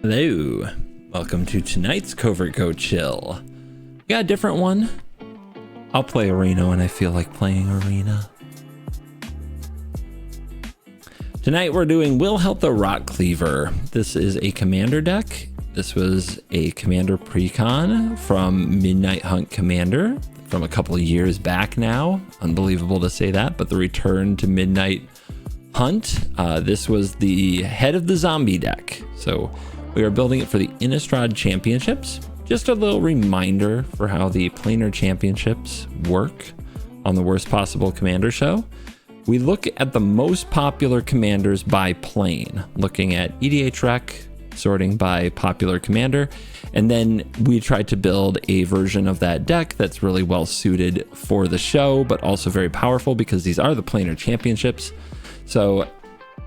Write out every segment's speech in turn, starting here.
Hello, welcome to tonight's Covert Go Chill. We got a different one. I'll play Arena when I feel like playing Arena. Tonight we're doing Wilhelt the Rotcleaver. This is a commander deck. This was a commander precon from Midnight Hunt Commander from a couple of years back now. Unbelievable to say that, but the return to Midnight Hunt. This was the head of the zombie deck. So we are building it for the Innistrad Championships. Just a little reminder for how the Planar Championships work on the Worst Possible Commander show. We look at the most popular commanders by plane, looking at EDH rec, sorting by popular commander, and then we try to build a version of that deck that's really well suited for the show, but also very powerful because these are the Planar Championships. So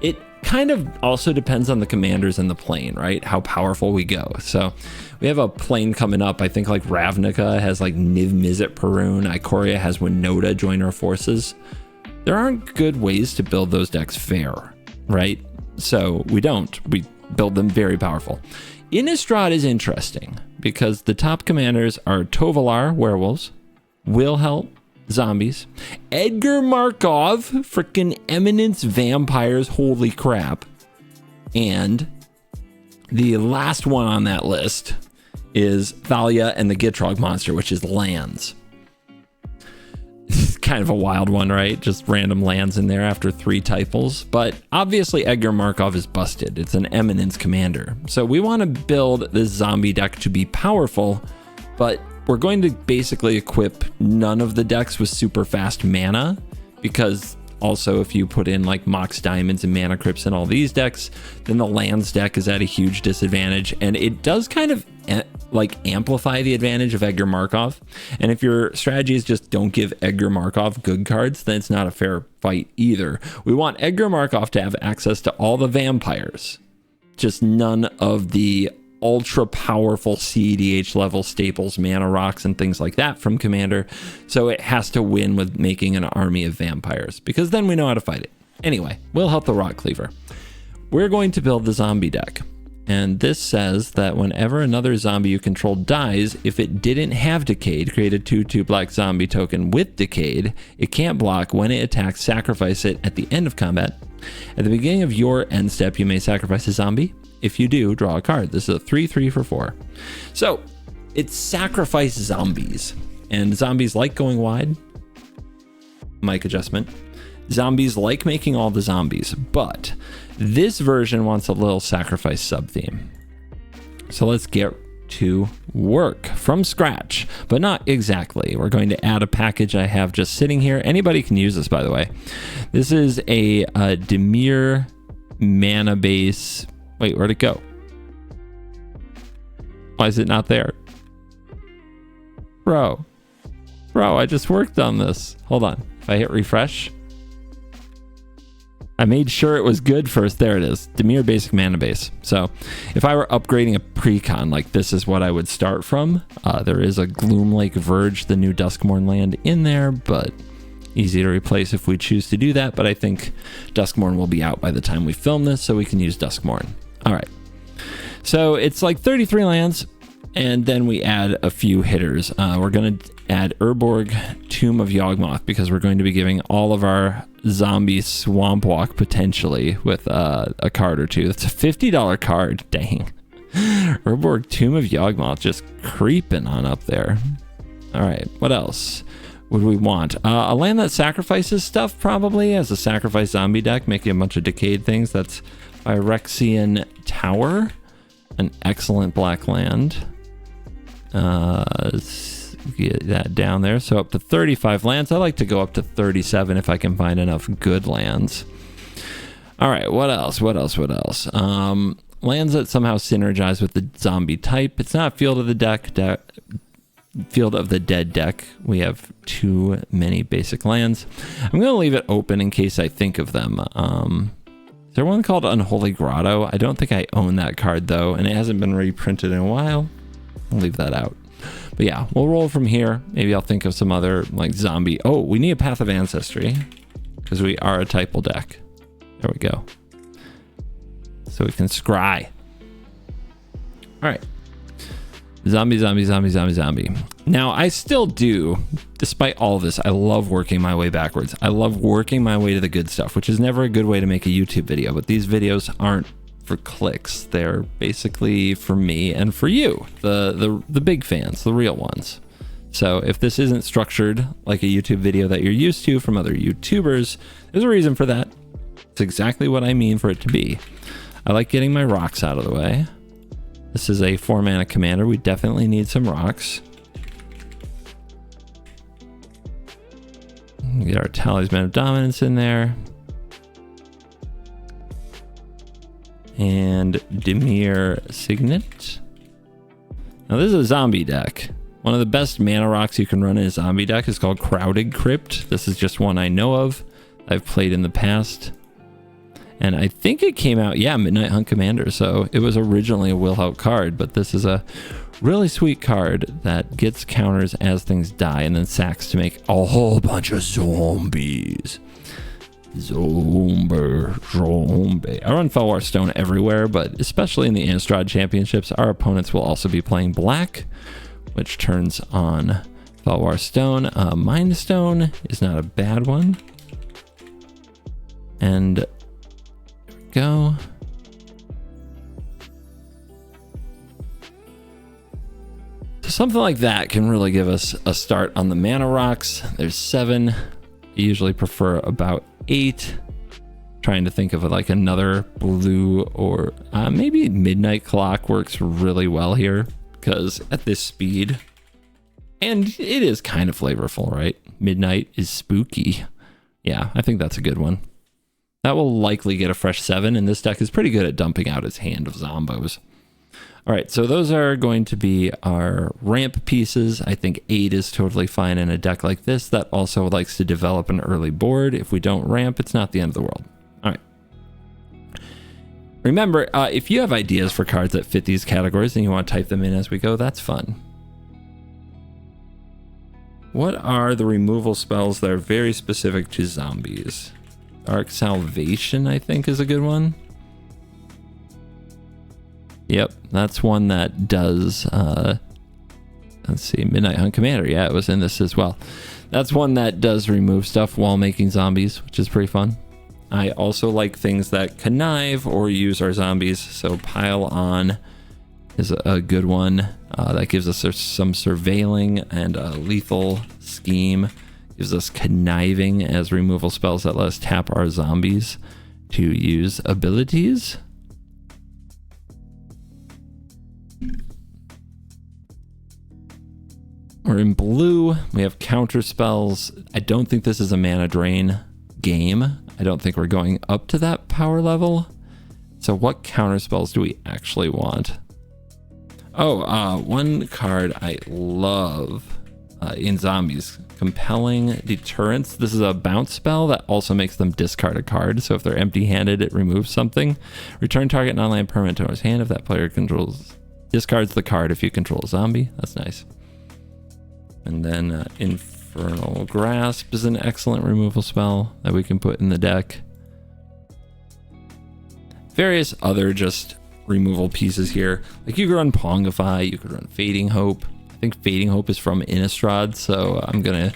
it kind of also depends on the commanders and the plane, right? How powerful we go. So we have a plane coming up. I think like Ravnica has like Niv Mizzet Perun. Ikoria has Winota join our forces. There aren't good ways to build those decks fair, right? So we build them very powerful. Innistrad is interesting because the top commanders are Tovalar, werewolves, Wilhelt, zombies, Edgar Markov, freaking Eminence, vampires, holy crap. And the last one on that list is Thalia and the Gitrog monster, which is lands. It's kind of a wild one, right? Just random lands in there after 3 typals. But obviously Edgar Markov is busted. It's an Eminence commander. So we want to build this zombie deck to be powerful, but we're going to basically equip none of the decks with super fast mana, because also if you put in like Mox Diamonds and Mana Crypts in all these decks, then the lands deck is at a huge disadvantage, and it does kind of like amplify the advantage of Edgar Markov. And if your strategy is just don't give Edgar Markov good cards, then it's not a fair fight either. We want Edgar Markov to have access to all the vampires, just none of the ultra powerful CEDH level staples, mana rocks, and things like that from Commander. So it has to win with making an army of vampires, because then we know how to fight it. Anyway, we'll help the Rotcleaver. We're going to build the zombie deck. And this says that whenever another zombie you control dies, if it didn't have Decayed, create a 2/2 black zombie token with Decayed. It can't block. When it attacks, sacrifice it at the end of combat. At the beginning of your end step, you may sacrifice a zombie. If you do, draw a card. This is a 3/3 for 4. So it's sacrifice zombies, and zombies like going wide. Mic adjustment. Zombies like making all the zombies, but this version wants a little sacrifice sub theme. So let's get to work from scratch, but not exactly. We're going to add a package I have just sitting here. Anybody can use this, by the way. This is a Dimir mana base. Wait, where'd it go? Why is it not there? Bro, I just worked on this. Hold on. If I hit refresh, I made sure it was good first. There it is. Dimir basic mana base. So if I were upgrading a precon, like this is what I would start from. There is a Gloomlake Verge, the new Duskmourn land in there, but easy to replace if we choose to do that. But I think Duskmourn will be out by the time we film this, so we can use Duskmourn. All right. So it's like 33 lands, and then we add a few hitters. We're going to add Urborg, Tomb of Yawgmoth, because we're going to be giving all of our zombie Swamp Walk potentially with a card or two. That's a $50 card. Dang. Urborg, Tomb of Yawgmoth, just creeping on up there. All right. What else would we want? A land that sacrifices stuff, probably, as a sacrifice zombie deck, making a bunch of decayed things. That's Phyrexian Tower, an excellent black land. Get that down there. So up to 35 lands. I like to go up to 37 if I can find enough good lands. All right, what else? Lands that somehow synergize with the zombie type. It's not Field of the Dead deck. We have too many basic lands. I'm going to leave it open in case I think of them. Is there one called Unholy Grotto? I don't think I own that card though, and it hasn't been reprinted in a while. I'll leave that out. But yeah, we'll roll from here. Maybe I'll think of some other like zombie. Oh, we need a Path of Ancestry because we are a typal deck. There we go. So we can scry. All right. Zombie, zombie, zombie, zombie, zombie. Now, I still do, despite all of this, I love working my way backwards. I love working my way to the good stuff, which is never a good way to make a YouTube video. But these videos aren't for clicks. They're basically for me and for you, the big fans, the real ones. So if this isn't structured like a YouTube video that you're used to from other YouTubers, there's a reason for that. It's exactly what I mean for it to be. I like getting my rocks out of the way. This is a 4-mana commander. We definitely need some rocks. Get our Talisman of Dominance in there. And Dimir Signet. Now this is a zombie deck. One of the best mana rocks you can run in a zombie deck is called Crowded Crypt. This is just one I know of. I've played in the past. And I think it came out, yeah, Midnight Hunt Commander. So it was originally a Wilhelt card, but this is a really sweet card that gets counters as things die and then sacks to make a whole bunch of zombies. Zombie. I run Felwar Stone everywhere, but especially in the Innistrad Championships, our opponents will also be playing black, which turns on Felwar Stone. Mind Stone is not a bad one. And go. So something like that can really give us a start on the mana rocks. There's 7. I usually prefer about 8. Trying to think of like another blue, or maybe Midnight Clock works really well here because at this speed, and it is kind of flavorful, right? Midnight is spooky. Yeah, I think that's a good one. That will likely get a fresh 7, and this deck is pretty good at dumping out its hand of zombos. All right, so those are going to be our ramp pieces. I think 8 is totally fine in a deck like this that also likes to develop an early board. If we don't ramp, it's not the end of the world. All right. Remember, if you have ideas for cards that fit these categories and you want to type them in as we go, that's fun. What are the removal spells that are very specific to zombies? Dark Salvation, I think, is a good one. Yep, that's one that does, let's see, Midnight Hunt Commander. Yeah, it was in this as well. That's one that does remove stuff while making zombies, which is pretty fun. I also like things that connive or use our zombies, so Pile On is a good one. That gives us some surveilling and a lethal scheme. Gives us conniving as removal spells that let us tap our zombies to use abilities. We're in blue. We have counter spells. I don't think this is a mana drain game. I don't think we're going up to that power level. So what counter spells do we actually want? Oh, one card I love in zombies. Compelling Deterrence. This is a bounce spell that also makes them discard a card. So if they're empty-handed, it removes something. Return target non-land permanent to owner's hand if that player discards the card if you control a zombie. That's nice. And then Infernal Grasp is an excellent removal spell that we can put in the deck. Various other just removal pieces here. Like you could run Pongify, you could run Fading Hope. I think Fading Hope is from Innistrad, so I'm gonna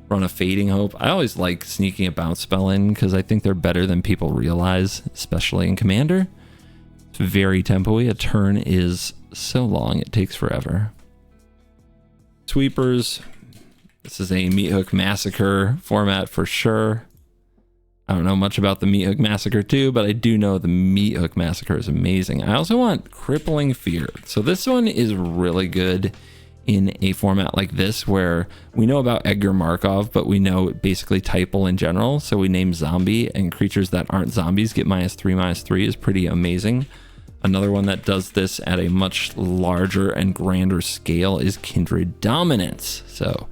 run a Fading Hope. I always like sneaking a bounce spell in because I think they're better than people realize, especially in Commander. It's very tempo-y. A turn is so long, it takes forever. Sweepers. This is a Meat Hook Massacre format for sure. I don't know much about the Meat Hook Massacre 2, but I do know the Meat Hook Massacre is amazing. I also want Crippling Fear. So this one is really good in a format like this where we know about Edgar Markov, but we know basically Typal in general. So we name zombie, and creatures that aren't zombies get -3/3 is pretty amazing. Another one that does this at a much larger and grander scale is Kindred Dominance. So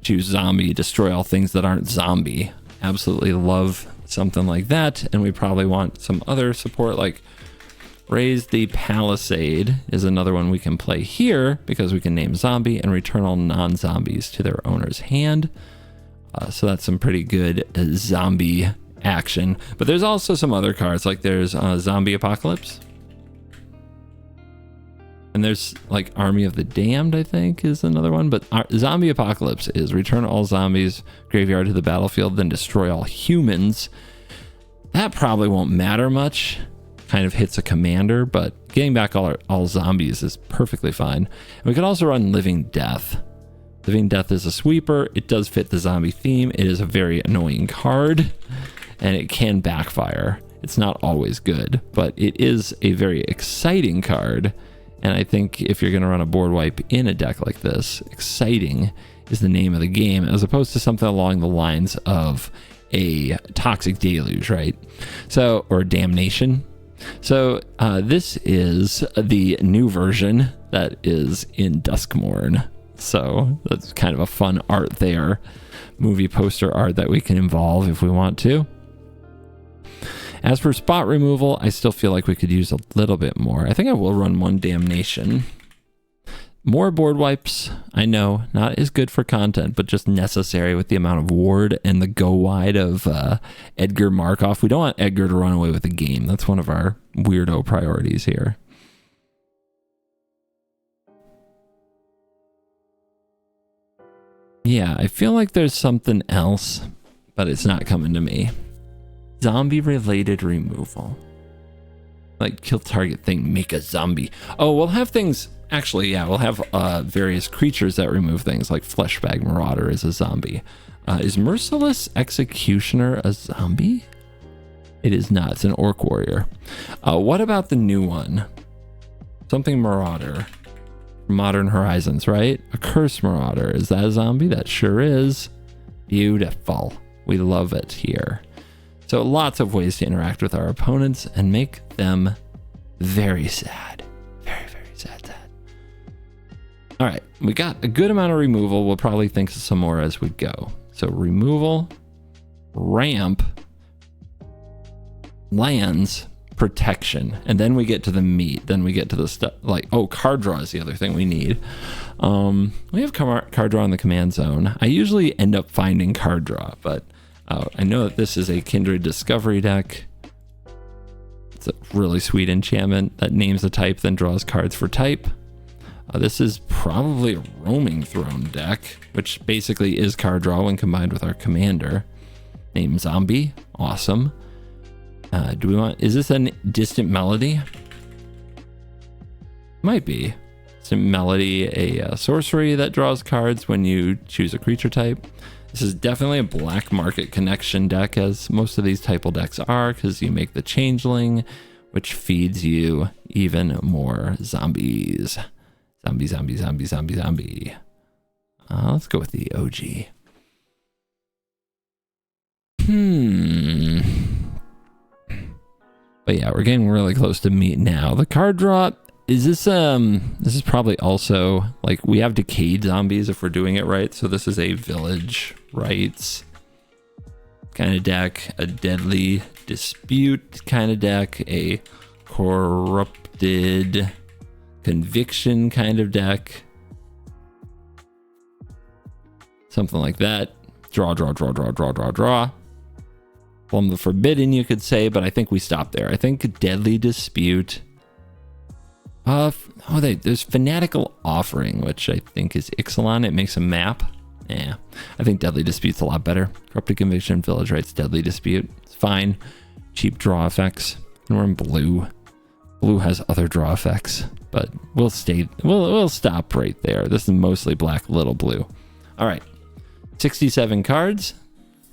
choose zombie, destroy all things that aren't zombie. Absolutely love something like that. And we probably want some other support like Raise the Palisade is another one we can play here because we can name zombie and return all non-zombies to their owner's hand. So that's some pretty good zombie action. But there's also some other cards, like there's Zombie Apocalypse. And there's like Army of the Damned, I think, is another one. But Zombie Apocalypse is return all zombies, graveyard to the battlefield, then destroy all humans. That probably won't matter much. Kind of hits a commander, but getting back all zombies is perfectly fine. And we could also run Living Death. Living Death is a sweeper. It does fit the zombie theme. It is a very annoying card, and it can backfire. It's not always good, but it is a very exciting card. And I think if you're going to run a board wipe in a deck like this, exciting is the name of the game, as opposed to something along the lines of a Toxic Deluge, right? So, or Damnation. So this is the new version that is in Duskmourn. So that's kind of a fun art there. Movie poster art that we can involve if we want to. As for spot removal, I still feel like we could use a little bit more. I think I will run one Damnation. More board wipes, I know, not as good for content, but just necessary with the amount of ward and the go wide of Edgar Markov. We don't want Edgar to run away with the game. That's one of our weirdo priorities here. Yeah, I feel like there's something else, but it's not coming to me. Zombie-related removal. Like, kill target thing, make a zombie. Oh, we'll have things... Actually, yeah, we'll have various creatures that remove things, like Fleshbag Marauder is a zombie. Is Merciless Executioner a zombie? It is not. It's an Orc Warrior. What about the new one? Something Marauder. Modern Horizons, right? A Curse Marauder. Is that a zombie? That sure is. Beautiful. We love it here. So lots of ways to interact with our opponents and make them very sad. Very, very sad. All right, we got a good amount of removal. We'll probably think of some more as we go. So removal, ramp, lands, protection, and then we get to the meat. Then we get to the stuff like, oh, card draw is the other thing we need. We have card draw in the command zone. I usually end up finding card draw, but I know that this is a Kindred Discovery deck. It's a really sweet enchantment that names a type, then draws cards for type. This is probably a Roaming Throne deck, which basically is card draw when combined with our commander. Name Zombie, awesome. Do we want, is this a Distant Melody? Might be. Distant Melody, a sorcery that draws cards when you choose a creature type. This is definitely a Black Market Connection deck, as most of these typal decks are, because you make the Changeling, which feeds you even more zombies. Zombie, zombie, zombie, zombie, zombie. Let's go with the OG. But yeah, we're getting really close to meat now. The card draw, is this is probably also, like, we have decayed zombies if we're doing it right. So this is a Village Rites kind of deck, a Deadly Dispute kind of deck, a Corrupted Conviction kind of deck, something like that. Draw. Plumb the Forbidden, you could say, but I think we stop there. I think Deadly Dispute. There's Fanatical Offering, which I think is Ixalan. It makes a map. Yeah, I think Deadly Dispute's a lot better. Corrupted Conviction, Village Rites, Deadly Dispute. It's fine. Cheap draw effects. And we're in blue. Blue has other draw effects, but we'll stop right there. This is mostly black, little blue. All right, 67 cards,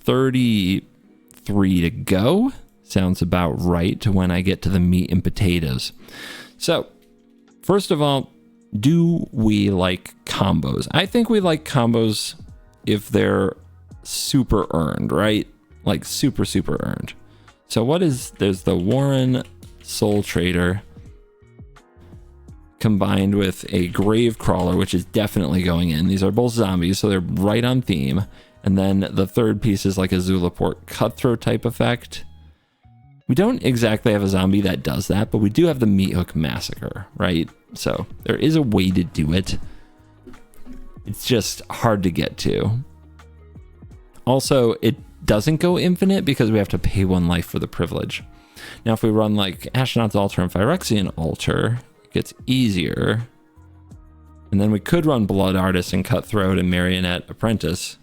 33 to go. Sounds about right to when I get to the meat and potatoes. So, first of all, do we like combos? I think we like combos if they're super earned, right? Like super earned. So there's the Warren Soul Trader combined with a Grave Crawler, which is definitely going in. These are both zombies, so they're right on theme. And then the third piece is like a Zulaport Cutthroat type effect. We don't exactly have a zombie that does that, but we do have the Meat Hook Massacre, right? So there is a way to do it. It's just hard to get to. Also, it doesn't go infinite because we have to pay 1 life for the privilege. Now, if we run like Astronaut's Altar and Phyrexian Altar, it gets easier. And then we could run Blood Artist and Cutthroat and Marionette Apprentice.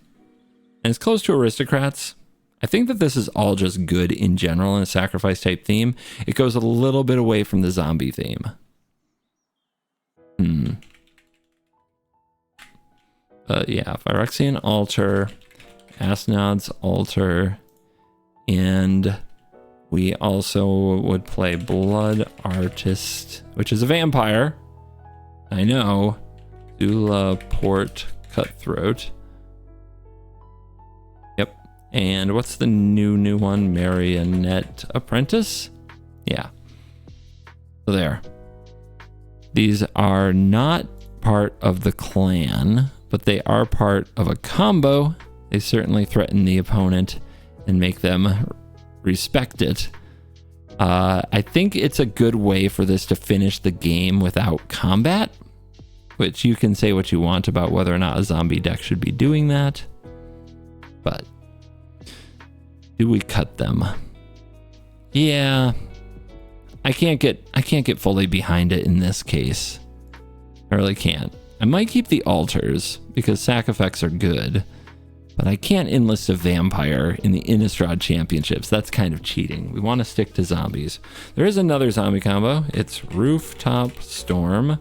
And it's close to Aristocrats. I think that this is all just good in general in a sacrifice type theme. It goes a little bit away from the zombie theme. Yeah, Phyrexian Altar, Asnod's Altar, and we also would play Blood Artist, which is a vampire. I know. Zula Port Cutthroat. Yep. And what's the new one? Marionette Apprentice? Yeah. So there. These are not part of the clan, but they are part of a combo. They certainly threaten the opponent and make them respect it. I think it's a good way for this to finish the game without combat, which you can say what you want about whether or not a zombie deck should be doing that. But do we cut them? Yeah. I can't get fully behind it in this case. I really can't. I might keep the altars because sack effects are good, but I can't enlist a vampire in the Innistrad Championships. That's kind of cheating. We want to stick to zombies. There is another zombie combo. It's Rooftop Storm.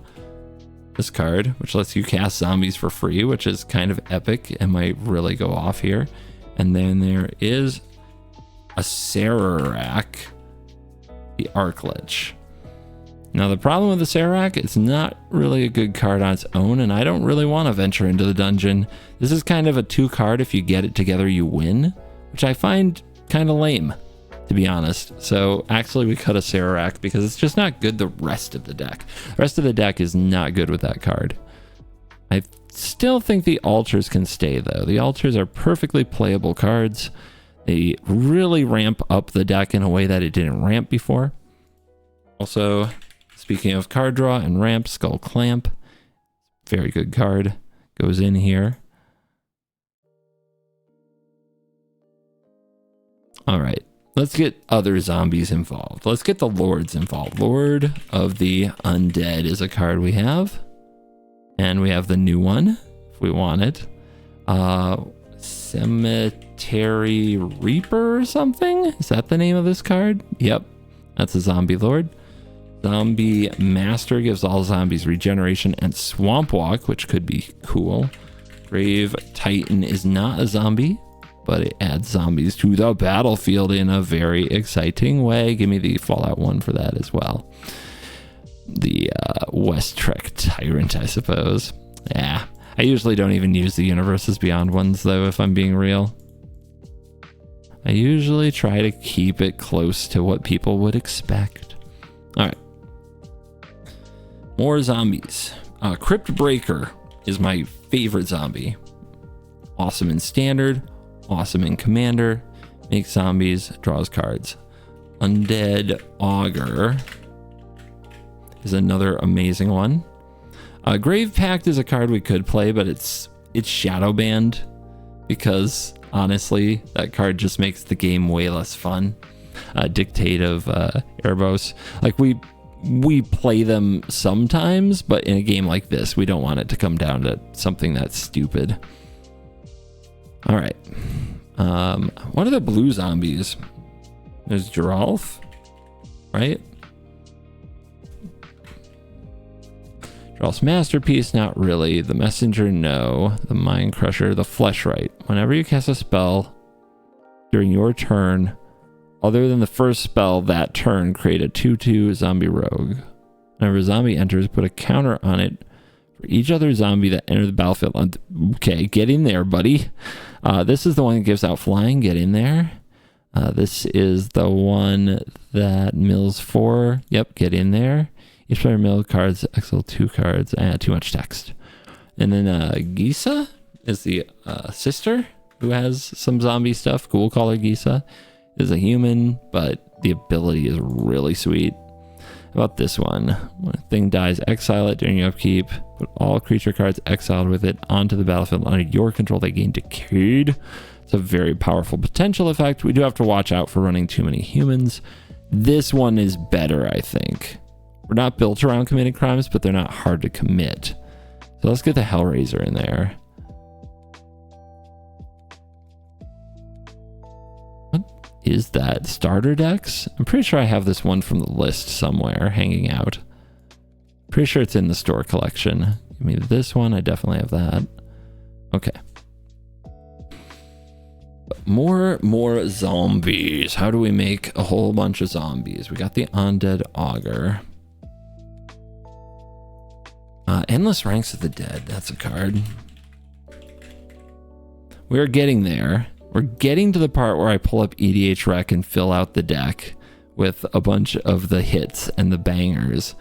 This card, which lets you cast zombies for free, which is kind of epic and might really go off here. And then there is a Sararak, the Arclich. Now the problem with the Sararak, it's not really a good card on its own, and I don't really want to venture into the dungeon. This is kind of a 2 card, if you get it together you win, which I find kind of lame, to be honest. So actually we cut a Sararak because it's just not good the rest of the deck. The rest of the deck is not good with that card. I still think the altars can stay though. The altars are perfectly playable cards. They really ramp up the deck in a way that it didn't ramp before. Also, speaking of card draw and ramp, Skull Clamp, very good card, goes in here. All right, let's get other zombies involved. Let's get the lords involved. Lord of the Undead is a card we have, and we have the new one if we want it. Cemetery Reaper or something? Is that the name of this card? Yep, that's a zombie lord. Zombie Master gives all zombies regeneration and Swamp Walk, which could be cool. Grave Titan is not a zombie, but it adds zombies to the battlefield in a very exciting way. Give me the Fallout 1 for that as well. The West Trek Tyrant, I suppose. Yeah, I usually don't even use the Universes Beyond ones, though, if I'm being real. I usually try to keep it close to what people would expect. All right. More zombies. Crypt Breaker is my favorite zombie. Awesome in Standard, awesome in Commander, makes zombies, draws cards. Undead Augur is another amazing one. Grave Pact is a card we could play, but it's shadow banned because honestly, that card just makes the game way less fun. Dictate of Erebos. Like we play them sometimes, but in a game like this, we don't want it to come down to something that's stupid. All right. What are the blue zombies? There's Geralf, right? Geralf's Masterpiece, not really. The Messenger, no. The Mind Crusher, the Fleshright. Whenever you cast a spell during your turn, other than the first spell that turn, create a 2/2 zombie rogue. Whenever a zombie enters, put a counter on it for each other zombie that entered the battlefield. Okay, get in there, buddy. This is the one that gives out flying. Get in there. This is the one that mills 4. Yep, get in there. Each player mill cards, exile 2 cards. Too much text. And then Gisa is the sister who has some zombie stuff. Cool, call her Gisa. Is a human, but the ability is really sweet. How about this one? When a thing dies, exile it during your upkeep. Put all creature cards exiled with it onto the battlefield under your control. They gain Decayed. It's a very powerful potential effect. We do have to watch out for running too many humans. This one is better, I think. We're not built around committing crimes, but they're not hard to commit. So let's get the Hellraiser in there. What is that? Starter decks? I'm pretty sure I have this one from the list somewhere hanging out. Pretty sure it's in the store collection. Give me this one. I definitely have that. Okay. More zombies. How do we make a whole bunch of zombies? We got the Undead Augur. Endless Ranks of the Dead. That's a card. We're getting there. We're getting to the part where I pull up EDH Rec and fill out the deck with a bunch of the hits and the bangers.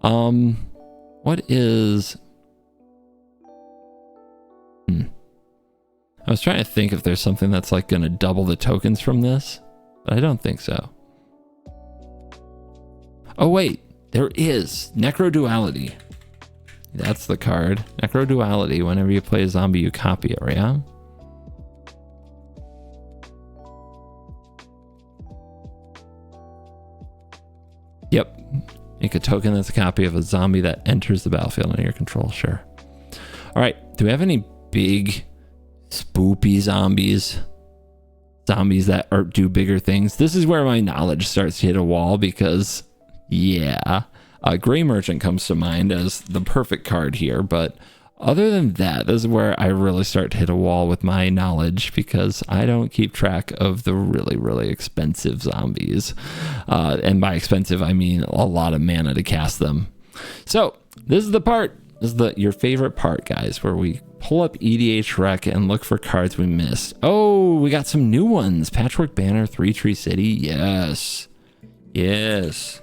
What is... I was trying to think if there's something that's like going to double the tokens from this, but I don't think so. Oh wait, there is Necroduality. That's the card. Necroduality. Whenever you play a zombie, you copy it, right? Yeah? Yep. Make a token that's a copy of a zombie that enters the battlefield under your control. Sure. All right. Do we have any big spoopy zombies? Zombies that do bigger things? This is where my knowledge starts to hit a wall because, yeah. Gray Merchant comes to mind as the perfect card here, but other than that, this is where I really start to hit a wall with my knowledge because I don't keep track of the really, really expensive zombies. And by expensive, I mean a lot of mana to cast them. So this is the part, this is your favorite part, guys, where we pull up EDH Rec and look for cards we missed. Oh, we got some new ones. Patchwork Banner, Three Tree City. Yes. Yes.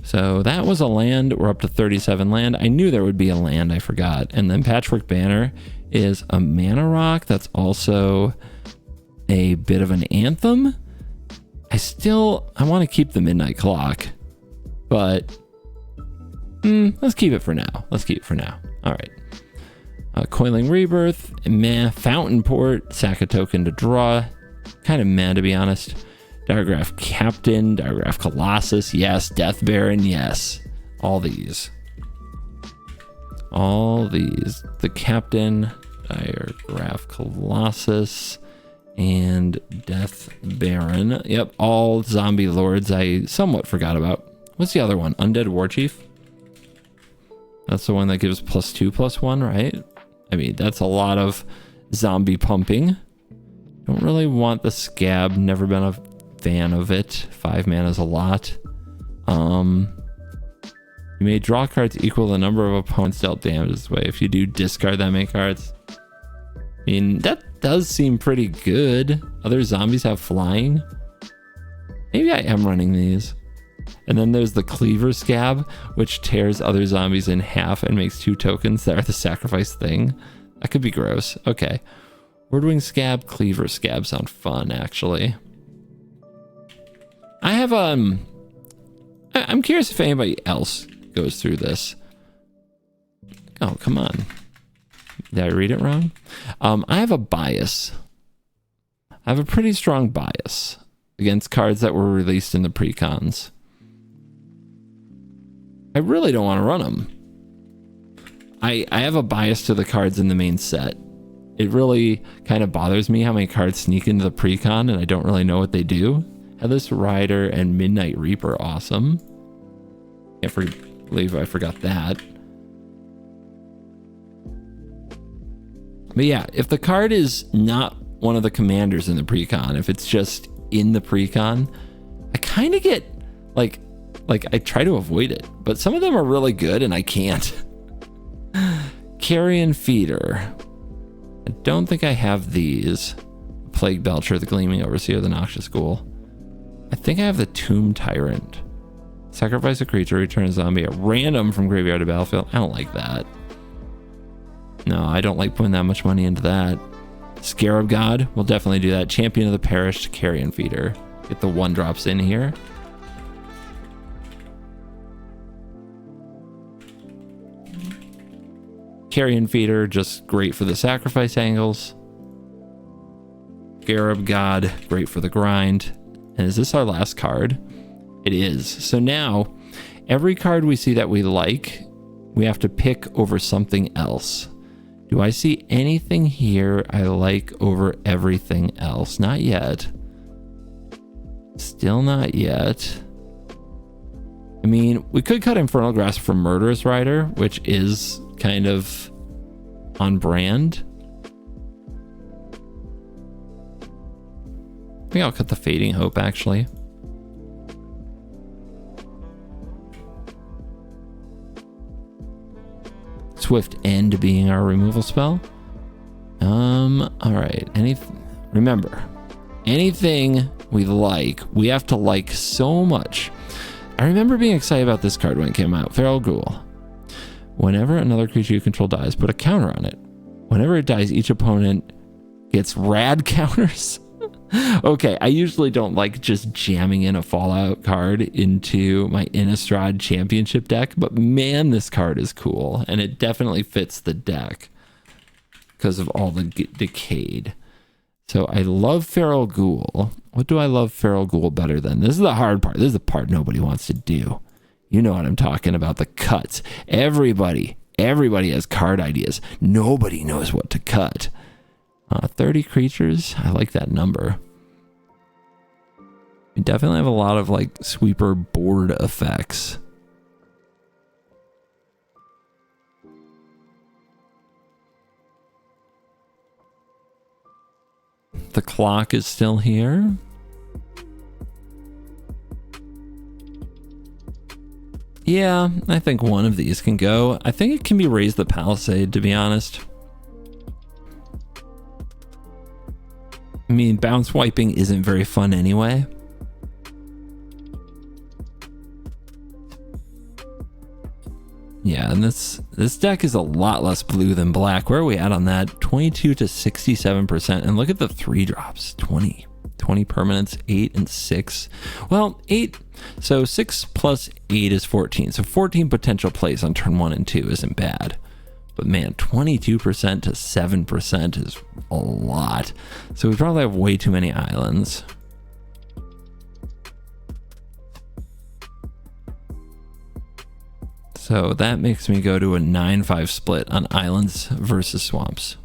So that was a land. We're up to 37 land. I knew there would be a land. I forgot. And then Patchwork Banner is a mana rock. That's also a bit of an anthem. I want to keep the Midnight Clock, but let's keep it for now. Let's keep it for now. All right. Coiling Rebirth, meh. Fountain Port, sack a token to draw. Kind of meh, to be honest. Diregraph Captain, Diregraph Colossus, yes. Death Baron, yes. All these. The Captain, Diregraph Colossus, and Death Baron. Yep, all zombie lords I somewhat forgot about. What's the other one? Undead Warchief? That's the one that gives +2/+1, right? I mean, that's a lot of zombie pumping. Don't really want the Scab. Never been a fan of it. 5 mana is a lot. You may draw cards equal to the number of opponents dealt damage this way. If you do discard that many cards. I mean, that does seem pretty good. Other zombies have flying. Maybe I am running these. And then there's the Cleaver Scab, which tears other zombies in half and makes 2 tokens that are the sacrifice thing. That could be gross. Okay. Wordwing Scab, Cleaver Scab sound fun, actually. I have, I'm curious if anybody else goes through this. Oh, come on. Did I read it wrong? I have a bias. I have a pretty strong bias against cards that were released in the pre-cons. I really don't want to run them. I have a bias to the cards in the main set. It really kind of bothers me how many cards sneak into the pre-con and I don't really know what they do. Headless Rider and Midnight Reaper, awesome. Can't believe I forgot that. But yeah, if the card is not one of the commanders in the pre-con, if it's just in the pre-con, I kind of get like I try to avoid it, but some of them are really good and I can't. Carrion Feeder. I don't think I have these. Plague Belcher, the Gleaming Overseer, the Noxious Ghoul. I think I have the Tomb Tyrant. Sacrifice a creature, return a zombie at random from graveyard to battlefield. I don't like that. No, I don't like putting that much money into that. Scarab God, we'll definitely do that. Champion of the Perished, Carrion Feeder. Get the 1-drops in here. Carrion Feeder, just great for the sacrifice angles. Scarab God, great for the grind. And is this our last card? It is. So now, every card we see that we like, we have to pick over something else. Do I see anything here I like over everything else? Not yet. Still not yet. I mean, we could cut Infernal Grasp for Murderous Rider, which is kind of on brand. I think I'll cut the Fading Hope, actually. Swift End being our removal spell. All right. Remember, anything we like, we have to like so much. I remember being excited about this card when it came out. Feral Ghoul. Whenever another creature you control dies, put a counter on it. Whenever it dies, each opponent gets rad counters. Okay, I usually don't like just jamming in a Fallout card into my Innistrad Championship deck, but man, this card is cool, and it definitely fits the deck because of all the Decayed. So I love Feral Ghoul. What do I love Feral Ghoul better than? This is the hard part. This is the part nobody wants to do. You know what I'm talking about, the cuts. Everybody has card ideas. Nobody knows what to cut. 30 creatures. I like that number. We definitely have a lot of like sweeper board effects. The clock is still here. Yeah, I think one of these can go. I think it can be Raise the Palisade, to be honest. I mean, bounce wiping isn't very fun anyway. Yeah, and this deck is a lot less blue than black. Where are we at on that? 22 to 67%. And look at the 3 drops. 20 permanents, 8 and 6. Well, 8. So 6 plus 8 is 14. So 14 potential plays on turn 1 and 2 isn't bad. But man, 22% to 7% is a lot. So we probably have way too many islands. So that makes me go to a 9-5 split on islands versus swamps.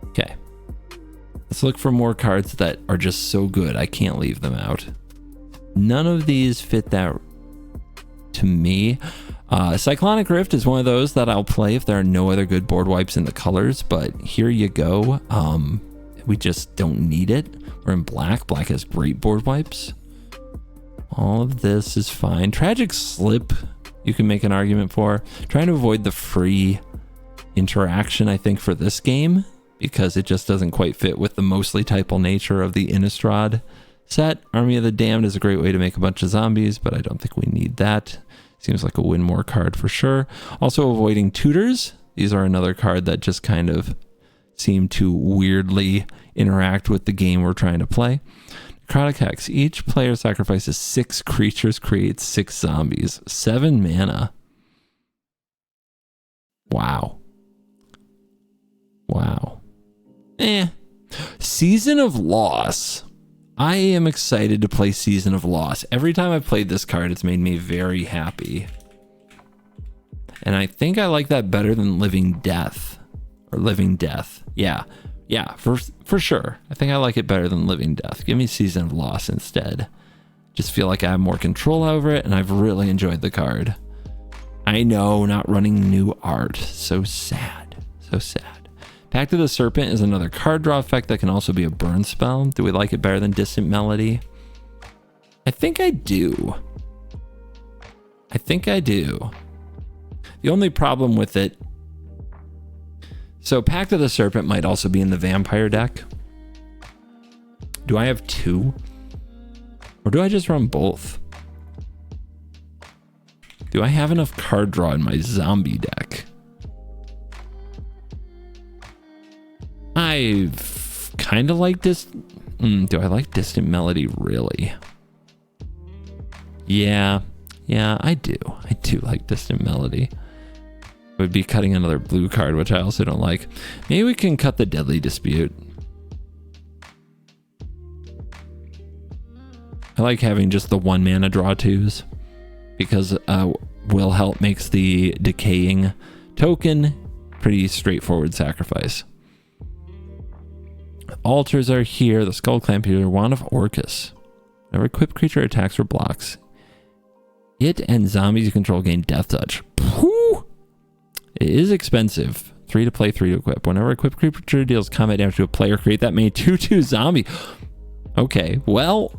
Okay. Let's look for more cards that are just so good I can't leave them out. None of these fit that to me. Cyclonic Rift is one of those that I'll play if there are no other good board wipes in the colors, but here you go. We just don't need it. We're in black. Black has great board wipes. All of this is fine. Tragic Slip, you can make an argument for. Trying to avoid the free interaction, I think, for this game, because it just doesn't quite fit with the mostly typal nature of the Innistrad set. Army of the Damned is a great way to make a bunch of zombies, but I don't think we need that. Seems like a win more card for sure. Also avoiding tutors. These are another card that just kind of seem to weirdly interact with the game we're trying to play. Necrotic Hex. Each player sacrifices 6 creatures, creates 6 zombies. 7 mana. Wow. Wow. Season of Loss. I am excited to play Season of Loss. Every time I've played this card, it's made me very happy. And I think I like that better than Living Death. Or Living Death. Yeah, for sure. I think I like it better than Living Death. Give me Season of Loss instead. Just feel like I have more control over it, and I've really enjoyed the card. I know, not running new art. So sad. So sad. Pact of the Serpent is another card draw effect that can also be a burn spell. Do we like it better than Distant Melody? I think I do. The only problem with it... So Pact of the Serpent might also be in the Vampire deck. Do I have 2? Or do I just run both? Do I have enough card draw in my zombie deck? I kind of like this. Do I like Distant Melody, really? Yeah, I do. I do like Distant Melody. Would be cutting another blue card, which I also don't like. Maybe we can cut the Deadly Dispute. I like having just the 1 mana draw 2s because Wilhelt makes the decaying token pretty straightforward sacrifice. Altars are here. The Skull Clamp here. Wand of Orcus. Whenever equipped creature attacks or blocks, it and zombies you control gain Death Touch. Whew! It is expensive. 3 to play, 3 to equip. Whenever equipped creature deals combat damage to a player, create that many 2/2 zombie. Okay, well,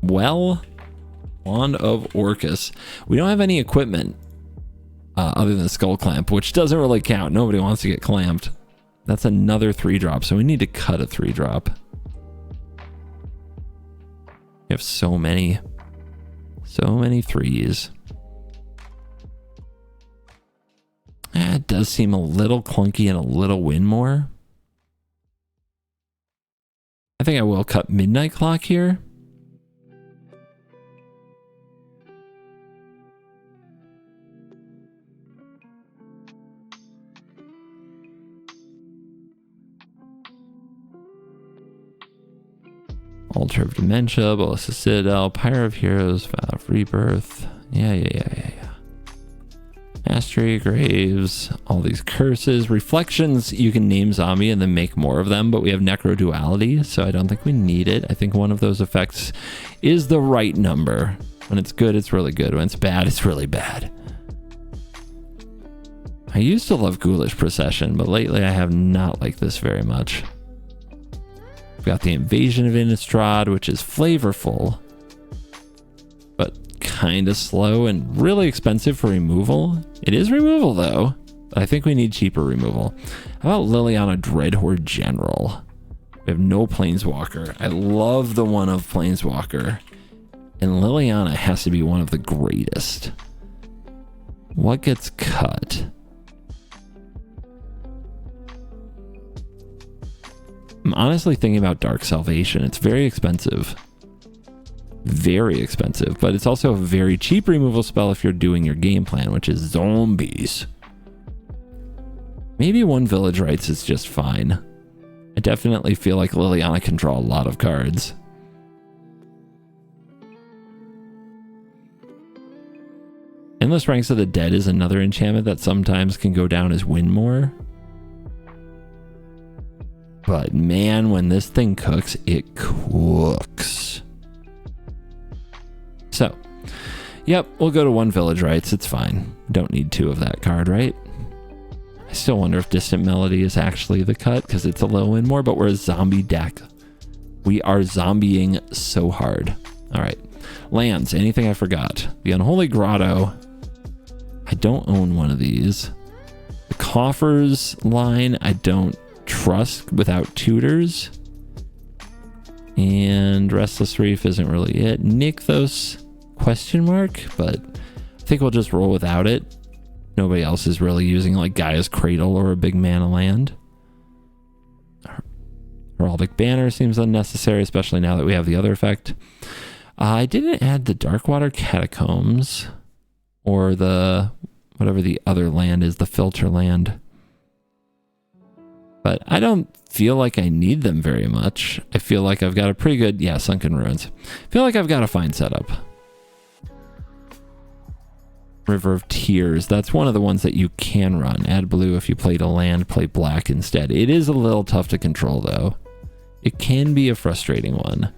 Wand of Orcus. We don't have any equipment other than Skull Clamp, which doesn't really count. Nobody wants to get clamped. That's another 3-drop, so we need to cut a 3-drop. We have so many 3s. It does seem a little clunky and a little win more. I think I will cut Midnight Clock here. Altar of Dementia, Ballista Citadel, Pyre of Heroes, Vow of Rebirth. Yeah. Mastery, Graves, all these curses. Reflections, you can name zombie and then make more of them, but we have Necro Duality, so I don't think we need it. I think one of those effects is the right number. When it's good, it's really good. When it's bad, it's really bad. I used to love Ghoulish Procession, but lately I have not liked this very much. We've got the Invasion of Innistrad, which is flavorful, but kind of slow and really expensive for removal. It is removal though, but I think we need cheaper removal. How about Liliana Dreadhorde General? We have no Planeswalker. I love the one of Planeswalker, and Liliana has to be one of the greatest. What gets cut? I'm honestly thinking about Dark Salvation. It's very expensive. Very expensive, but it's also a very cheap removal spell if you're doing your game plan, which is zombies. Maybe 1 Village Rites is just fine. I definitely feel like Liliana can draw a lot of cards. Endless Ranks of the Dead is another enchantment that sometimes can go down as win more. But man, when this thing cooks, it cooks. So, yep, we'll go to 1 Village Rites. It's fine. Don't need 2 of that card, right? I still wonder if Distant Melody is actually the cut because it's a low win more, but we're a zombie deck. We are zombieing so hard. All right. Lands, anything I forgot? The Unholy Grotto. I don't own one of these. The Coffers line, I don't trust without tutors, and Restless Reef isn't really it. Nykthos question mark, but I think we'll just roll without it. Nobody else is really using like Gaia's Cradle or a big mana land. Heraldic Banner seems unnecessary, especially now that we have the other effect. I didn't add the Darkwater Catacombs or the whatever the other land is, the filter land. But I don't feel like I need them very much. I feel like I've got a pretty good, Sunken Ruins. I feel like I've got a fine setup. River of Tears, that's one of the ones that you can run. Add blue if you played a land, play black instead. It is a little tough to control though. It can be a frustrating one.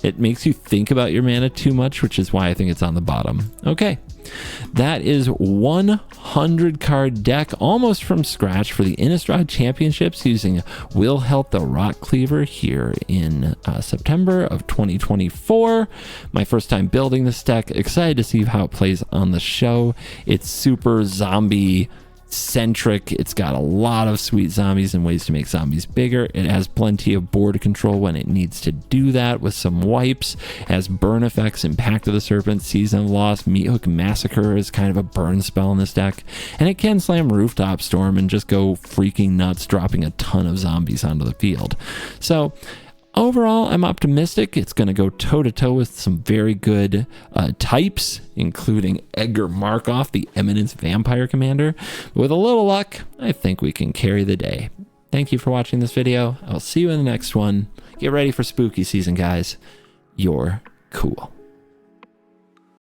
It makes you think about your mana too much, which is why I think it's on the bottom. Okay, that is 100 card deck, almost from scratch for the Innistrad Championships using Wilhelt the Rotcleaver here in September of 2024. My first time building this deck. Excited to see how it plays on the show. It's super zombie centric. It's got a lot of sweet zombies and ways to make zombies bigger. It has plenty of board control when it needs to do that with some wipes. It has burn effects, Impact of the Serpent, Season of Loss, Meathook Massacre is kind of a burn spell in this deck, and it can slam Rooftop Storm and just go freaking nuts, dropping a ton of zombies onto the field. So overall, I'm optimistic. It's going to go toe-to-toe with some very good types, including Edgar Markov, the Eminence Vampire Commander. With a little luck, I think we can carry the day. Thank you for watching this video. I'll see you in the next one. Get ready for spooky season, guys. you're cool.